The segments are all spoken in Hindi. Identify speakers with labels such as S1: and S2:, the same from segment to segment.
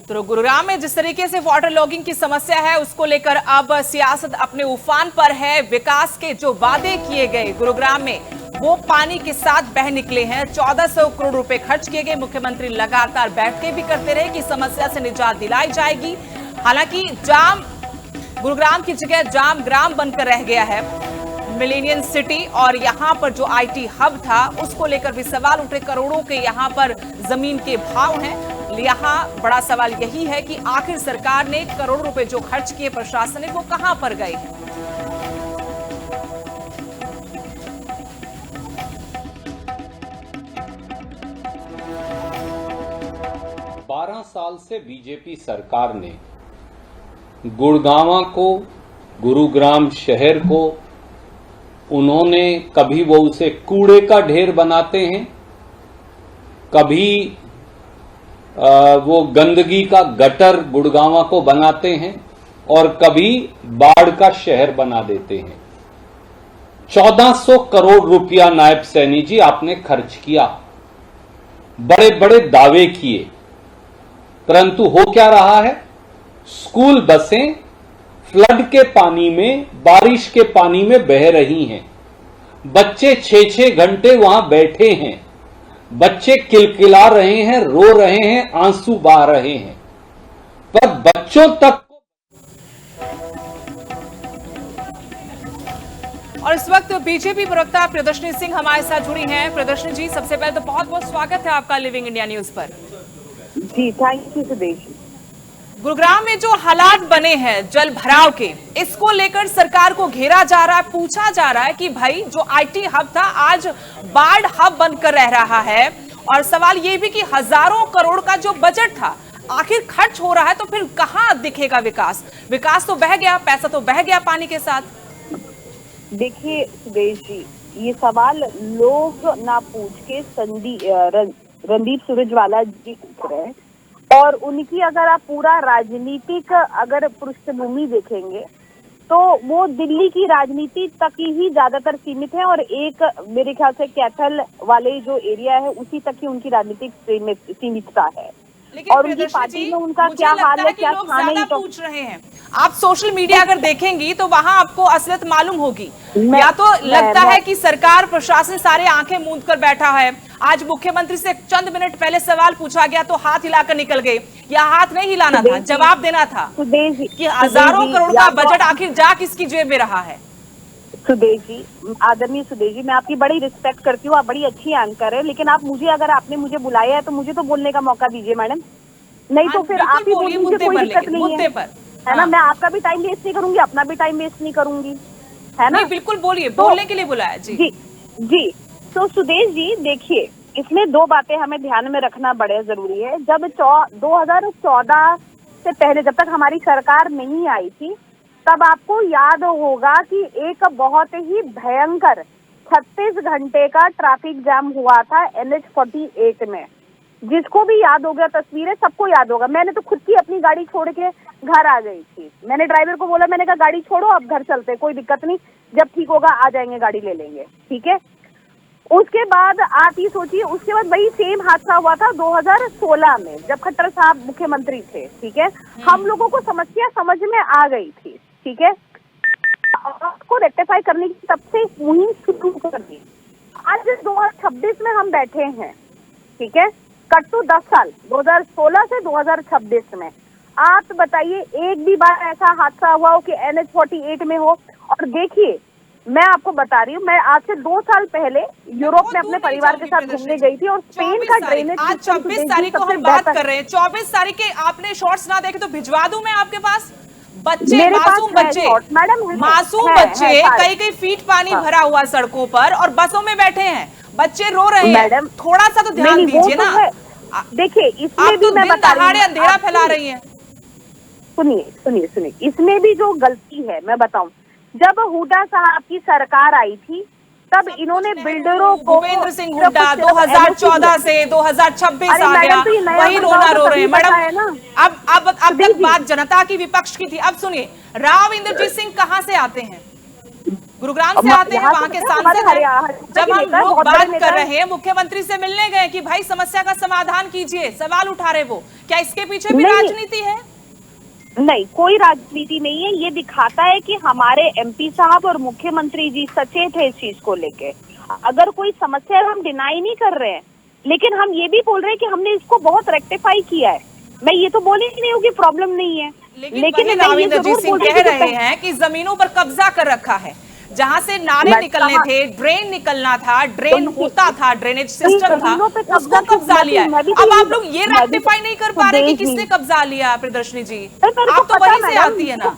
S1: तो गुरुग्राम में जिस तरीके से वाटर लॉगिंग की समस्या है उसको लेकर अब सियासत अपने उफान पर है। विकास के जो वादे किए गए गुरुग्राम में वो पानी के साथ बह निकले हैं। 1400 करोड़ रुपए खर्च किए गए। मुख्यमंत्री लगातार बैठकें भी करते रहे कि समस्या से निजात दिलाई जाएगी। हालांकि जाम गुरुग्राम की जगह जाम ग्राम बनकर रह गया है मिलेनियम सिटी, और यहां पर जो आईटी हब था उसको लेकर भी सवाल उठे। करोड़ों के यहां पर जमीन के भाव हैं। यहां बड़ा सवाल यही है कि आखिर सरकार ने करोड़ों रुपए जो खर्च किए प्रशासन ने वो कहां पर गए हैं।
S2: 12 साल से बीजेपी सरकार ने गुड़गांव को, गुरुग्राम शहर को, उन्होंने कभी वो उसे कूड़े का ढेर बनाते हैं, कभी वो गंदगी का गटर गुड़गांव को बनाते हैं, और कभी बाढ़ का शहर बना देते हैं। 1400 करोड़ रुपया नायब सैनी जी आपने खर्च किया, बड़े बड़े दावे किए, परंतु हो क्या रहा है? स्कूल बसें फ्लड के पानी में, बारिश के पानी में बह रही हैं। बच्चे 6-6 घंटे वहां बैठे हैं। बच्चे किलकिला रहे हैं, रो रहे हैं, आंसू बहा रहे हैं, पर बच्चों तक।
S1: और इस वक्त बीजेपी प्रवक्ता प्रियदर्शनी सिंह हमारे साथ जुड़ी हैं। प्रियदर्शनी जी, सबसे पहले तो बहुत बहुत स्वागत है आपका लिविंग इंडिया न्यूज पर।
S3: जी थैंक यू सुदेश।
S1: गुरुग्राम में जो हालात बने हैं जल भराव के, इसको लेकर सरकार को घेरा जा रहा है, पूछा जा रहा है कि भाई जो आईटी हब था आज बाढ़ हब बनकर रह रहा है। और सवाल ये भी कि हजारों करोड़ का जो बजट था आखिर खर्च हो रहा है, तो फिर कहां दिखेगा विकास? विकास तो बह गया, पैसा तो बह गया पानी के साथ।
S3: देखिए सुदेश जी, ये सवाल लोग ना पूछ के रणदीप सुरजेवाला जी पूछ रहे हैं, और उनकी अगर आप पूरा राजनीतिक अगर पृष्ठभूमि देखेंगे तो वो दिल्ली की राजनीति तक ही ज्यादातर सीमित है, और एक मेरे ख्याल से कैथल वाले जो एरिया है उसी तक ही उनकी राजनीतिक सीमितता है। और उनकी पार्टी में उनका क्या हाल है, क्या था नहीं, तो
S1: पूछ रहे हैं। आप सोशल मीडिया अगर देखेंगी तो वहां आपको असलियत मालूम होगी। या तो लगता है कि सरकार प्रशासन सारे आंखें मूंद कर बैठा है। आज मुख्यमंत्री से चंद मिनट पहले सवाल पूछा गया तो हाथ हिलाकर निकल गए, या हाथ नहीं हिलाना था, जवाब देना था कि हजारों करोड़ का बजट आखिर जा किसकी जेब में रहा है।
S3: सुदेश जी, आदरणीय सुदेश जी, मैं आपकी बड़ी रिस्पेक्ट करती हूँ, आप बड़ी अच्छी एंकर है, लेकिन आप मुझे, अगर आपने मुझे बुलाया है तो मुझे तो बोलने का मौका दीजिए मैडम। नहीं तो फिर आप ही बोलिए, मुझे कोई दिक्कत नहीं है ना। मैं आपका भी टाइम वेस्ट नहीं करूंगी, अपना भी टाइम वेस्ट नहीं करूंगी, है ना।
S1: बिल्कुल बोलिए, बोलने के लिए बुलाया जी।
S3: जी तो सुदेश जी देखिए, इसमें दो बातें हमें ध्यान में रखना बड़े जरूरी है। जब 2014 से पहले, जब तक हमारी सरकार नहीं आई थी, तब आपको याद होगा कि एक बहुत ही भयंकर 36 घंटे का ट्रैफिक जाम हुआ था NH-48 में। जिसको भी याद हो गया, तस्वीरें सबको याद होगा। मैंने तो खुद की अपनी गाड़ी छोड़ के घर आ गई थी। मैंने ड्राइवर को बोला, मैंने कहा गाड़ी छोड़ो, अब घर चलते, कोई दिक्कत नहीं, जब ठीक होगा आ जाएंगे, गाड़ी ले लेंगे, ठीक है। उसके बाद आप ये सोचिए, उसके बाद वही सेम हादसा हुआ था 2016 में, जब खट्टर साहब मुख्यमंत्री थे, ठीक है। हम लोगों को समस्या समझ में आ गई थी, ठीक है। उसको रेक्टिफाई करने की तब से मुहिम शुरू कर दी। आज 2026 में हम बैठे हैं, ठीक है। कट टू 10 साल, 2016 से 2026 में। आप बताइए एक भी बार ऐसा हादसा हुआ हो कि NH-48 में हो? और देखिए, मैं आपको बता रही हूँ, मैं आज से 2 साल पहले यूरोप में अपने परिवार के साथ घूमने गई थी, और स्पेन का ड्रेनेज,
S1: आज 24 तारीख को हम बात कर रहे हैं। 24 तारीख के आपने शॉर्ट्स ना देखे तो भिजवा दूं मैं आपके पास। बच्चे, मासूम बच्चे, मासूम बच्चे, कई फीट पानी भरा हुआ सड़कों पर, और बसों में बैठे हैं, बच्चे रो रहे हैं। थोड़ा सा तो ध्यान दीजिए ना।
S3: देखिए, इसमें भी मैं बता रही हूँ,
S1: अंधेरा फैला रही है।
S3: सुनिए, इसमें भी जो गलती है मैं बताऊं, जब हुड्डा साहब की सरकार आई थी तब इन्होंने बिल्डरों को,
S1: भूपेंद्र सिंह हुड्डा 2014 से 2026 आ गया, वही रोना रो रहे हैं मैडम। अब तक बात जनता की, विपक्ष की थी। अब सुनिए, राव इंद्रजीत सिंह कहां से आते हैं? गुरुग्राम से आते हैं, वहां के सांसद हैं। जब हम लोग बात कर रहे हैं, मुख्यमंत्री से मिलने गए कि भाई समस्या का समाधान कीजिए, सवाल उठा रहे वो, क्या इसके पीछे भी राजनीति है?
S3: नहीं, कोई राजनीति नहीं है। ये दिखाता है कि हमारे एमपी साहब और मुख्यमंत्री जी सचेत है इस चीज को लेके। अगर कोई समस्या हम डिनाई नहीं कर रहे हैं, लेकिन हम ये भी बोल रहे हैं कि हमने इसको बहुत रेक्टिफाई किया है। मैं ये तो बोल ही नहीं हूँ कि प्रॉब्लम नहीं है, लेकिन
S1: रविंद्रजीत सिंह कह रहे हैं कि जमीनों पर कब्जा कर रखा है, जहां से नाले निकलने थे, ड्रेन निकलना था, ड्रेन होता था, ड्रेनेज सिस्टम था, उसको कब्जा लिया है। अब आप लोग ये रेक्टिफाई नहीं कर पा रहे कि किसने कब्जा लिया? प्रियदर्शनी जी, आप तो वहीं से आती है ना।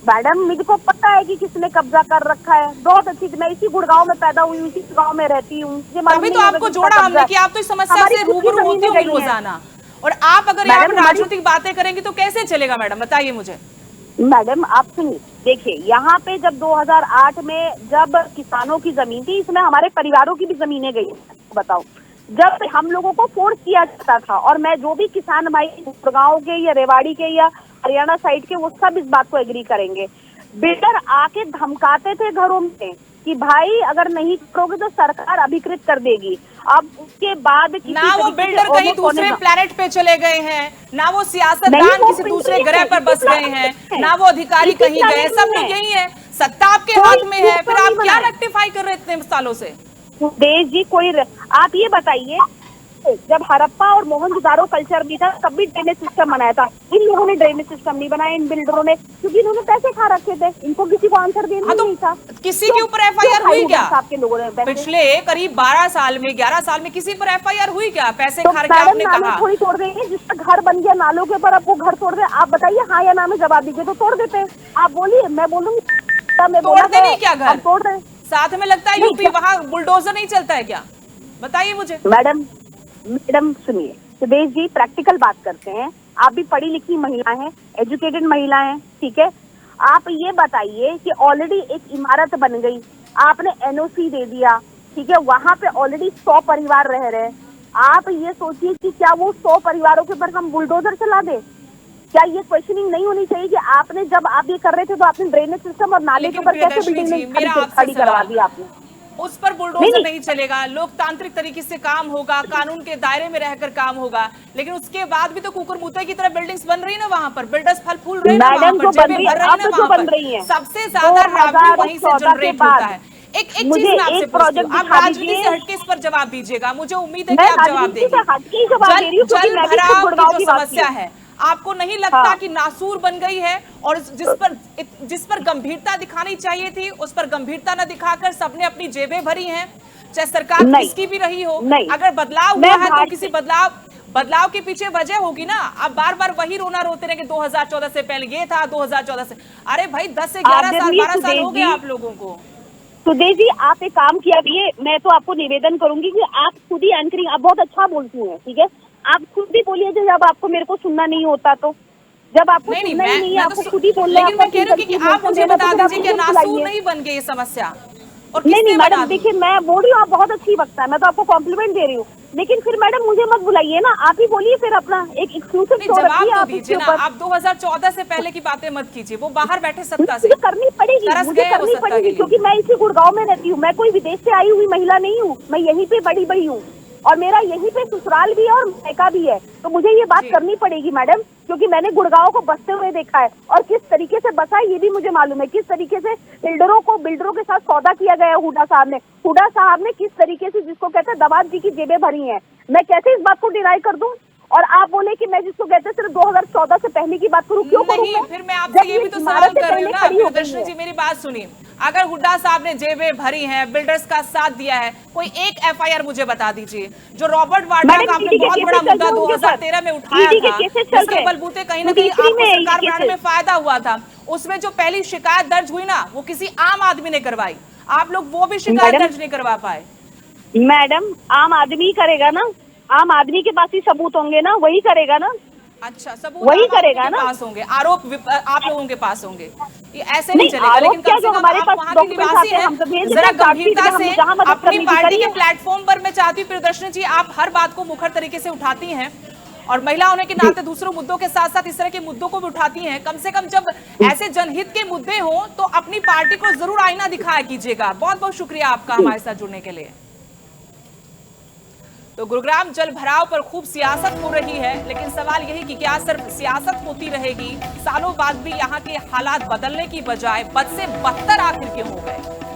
S3: मैडम, मुझको पता है कि किसने कब्जा कर रखा है, बहुत अच्छी। मैं इसी गुड़गांव में पैदा हुई हूँ, इसी गांव में रहती हूँ।
S1: तभी तो आपको जोड़ा हमने कि आप तो इस समस्या से रूबरू होती होंगी रोजाना, और आप अगर यहाँ पर राजनीतिक बातें करेंगी तो कैसे चलेगा? मैडम बताइए मुझे।
S3: मैडम आप सुनिए, देखिए यहाँ पे जब 2008 में जब किसानों की जमीन थी, इसमें हमारे परिवारों की भी जमीनें गई, बताओ, जब हम लोगों को फोर्स किया जाता था, और मैं जो भी किसान भाई गुड़गांव के या रेवाड़ी के या हरियाणा साइड के, वो सब इस बात को एग्री करेंगे। बिल्डर आके धमकाते थे घरों में कि भाई अगर नहीं करोगे तो सरकार अधिकृत कर देगी। अब उसके बाद
S1: ना वो बिल्डर कहीं दूसरे प्लेनेट पे चले गए हैं, ना वो सियासतदान किसी दूसरे ग्रह पर बस गए हैं, ना वो अधिकारी कहीं गए, सब लोग यही है, सत्ता आपके हाथ में है। फिर आप क्या रेक्टिफाई कर रहे इतने सालों से?
S3: देश जी, कोई आप ये बताइए, जब हड़प्पा और मोहनजोदारो कल्चर भी था तब भी ड्रेनेज सिस्टम बनाया था। इन लोगों ने ड्रेनेज सिस्टम नहीं बनाया, इन बिल्डरों ने, क्योंकि इन्होंने पैसे खा रखे थे, इनको किसी को आंसर देना नहीं था।
S1: किसी के ऊपर एफआईआर हुई क्या आपके लोगों ने? पिछले करीब 12 साल में, 11 साल में किसी पर एफआईआर हुई क्या? पैसे खा रखे आपने कहा।
S3: थोड़ी तोड़ देंगे, जिसका घर बन गया नालों के ऊपर, आपको घर तोड़ दे, आप बताइए हाँ या ना में जवाब दीजिए, तो तोड़ देते। आप बोलिए, मैं बोलूंगी
S1: तोड़ दे नहीं क्या घर? तोड़ दे। साथ में लगता है यूपी, वहाँ बुलडोजर नहीं चलता है क्या? बताइए मुझे।
S3: मैडम सुनिए, सुदेश जी, प्रैक्टिकल बात करते हैं। आप भी पढ़ी लिखी महिला हैं, एजुकेटेड महिला हैं, ठीक है। आप ये बताइए कि ऑलरेडी एक इमारत बन गई, आपने एनओसी दे दिया, ठीक है, वहां पे ऑलरेडी 100 परिवार रह रहे हैं। आप ये सोचिए कि क्या वो 100 परिवारों के ऊपर हम बुलडोजर चला दे? क्या ये क्वेश्चनिंग नहीं होनी चाहिए कि आपने, जब आप ये कर रहे थे तो आपने ड्रेनेज सिस्टम और नाले के ऊपर कैसे बिल्डिंग खड़ी करवा दी आपने?
S1: उस पर बुलडोजर नहीं चलेगा, लोकतांत्रिक तरीके से काम होगा, कानून के दायरे में रहकर काम होगा, लेकिन उसके बाद भी तो कुकुरमुत्ते की तरह बिल्डिंग्स बन रही है ना वहाँ पर, बिल्डर्स फल फूल रहे हैं वहाँ पर, जेबें भर रही है ना वहाँ पर, सबसे ज्यादा रेवेन्यू वहीं से जनरेट होता है। एक चीज मैं आपसे पूछती हूँ, आप राजनीति से हटके इस पर जवाब दीजिएगा, मुझे उम्मीद है कि आप जवाब देंगे। जल भराव की जो समस्या है, आपको नहीं लगता कि नासूर बन गई है, और जिस पर गंभीरता दिखानी चाहिए थी उस पर गंभीरता न दिखाकर सबने अपनी जेबें भरी हैं, चाहे सरकार किसकी भी रही हो? अगर बदलाव हुआ है तो किसी बदलाव के पीछे वजह होगी ना। आप बार बार वही रोना रोते रहे कि 2014 से पहले ये था, 2014 से, अरे भाई 10 से 11 साल 12 साल हो गए आप लोगों को।
S3: सुदेश जी, आप एक काम किया, मैं तो आपको निवेदन करूंगी कि आप खुद ही एंकरिंग, आप बहुत अच्छा बोलती हैं, ठीक है, आप खुद भी बोलिए जब आपको मेरे को सुनना नहीं होता तो, जब आपको सुनना ही नहीं है, आपको खुद ही बोलना है।
S1: लेकिन मैं कह रही हूँ कि आप मुझे बता दीजिए कि नासूर नहीं बन गई ये समस्या, और
S3: नहीं मैडम, देखिए मैं बोल रही हूँ, आप बहुत अच्छी वक्ता है, मैं तो आपको कॉम्प्लीमेंट दे रही हूँ, लेकिन फिर मैडम मुझे मत बुलाइए ना, आप ही बोलिए फिर अपना एक एक्सक्लूसिव
S1: जवाब तो दीजिए ना। आप 2014 से पहले की बातें मत कीजिए, वो बाहर बैठे सत्ता से
S3: करनी पड़ेगी, मुझे करनी पड़ेगी, क्योंकि मैं इसी गुड़गांव में रहती हूँ, मैं कोई विदेश से आई हुई महिला नहीं हूँ, मैं यहीं पे बड़ी हूँ, और मेरा यहीं पे ससुराल भी है और मायका भी है, तो मुझे ये बात करनी पड़ेगी मैडम, क्योंकि मैंने गुड़गांव को बसते हुए देखा है, और किस तरीके से बसा है ये भी मुझे मालूम है, किस तरीके से बिल्डरों के साथ सौदा किया गया है। हुडा साहब ने किस तरीके से, जिसको कहते हैं दवात जी की जेबें भरी हैं, मैं कैसे इस बात को डिनाई कर दूं? और आप बोले कि मैं जिसको कहते हैं सिर्फ 2014 से पहले की बात करूं, क्यों करूं?
S1: नहीं, फिर मैं आपसे ये भी तो सवाल कर रही हूँ ना प्रियदर्शनी जी, मेरी बात सुनिए। अगर हुड्डा साहब ने जेबें भरी हैं, बिल्डर्स का साथ दिया है, कोई एक एफआईआर मुझे बता दीजिए। जो रॉबर्ट वाड्रा का आपने बहुत बड़ा मुद्दा 2013 में उठाया था, जिसके बलबूते कहीं ना कहीं आपको सरकार बनाने में फायदा हुआ था, उसमें जो पहली शिकायत दर्ज हुई ना, वो किसी आम आदमी ने करवाई, आप लोग वो भी शिकायत दर्ज नहीं करवा पाए।
S3: मैडम, आम आदमी करेगा ना, आम आदमी के पास ही सबूत होंगे ना, वही करेगा ना।
S1: अच्छा, सबूत
S3: वही करेगा ना,
S1: पास होंगे, आरोप आप लोगों के पास होंगे, ये ऐसे नहीं चलेगा। लेकिन कम से कम आप वहाँ की निवासी हैं, जरा गंभीरता से अपनी पार्टी के प्लेटफॉर्म पर, मैं चाहती हूँ प्रियदर्शनी जी, आप हर बात को मुखर तरीके से उठाती हैं, और महिला होने के नाते दूसरों मुद्दों के साथ साथ इस तरह के मुद्दों को भी उठाती हैं। कम से कम जब ऐसे जनहित के मुद्दे हो तो अपनी पार्टी को जरूर आईना दिखाया कीजिएगा। बहुत बहुत शुक्रिया आपका हमारे साथ जुड़ने के लिए। तो गुरुग्राम जल भराव पर खूब सियासत हो रही है, लेकिन सवाल यही कि क्या सिर्फ सियासत होती रहेगी? सालों बाद भी यहाँ के हालात बदलने की बजाय बद से बदतर आखिर क्यों हो गए?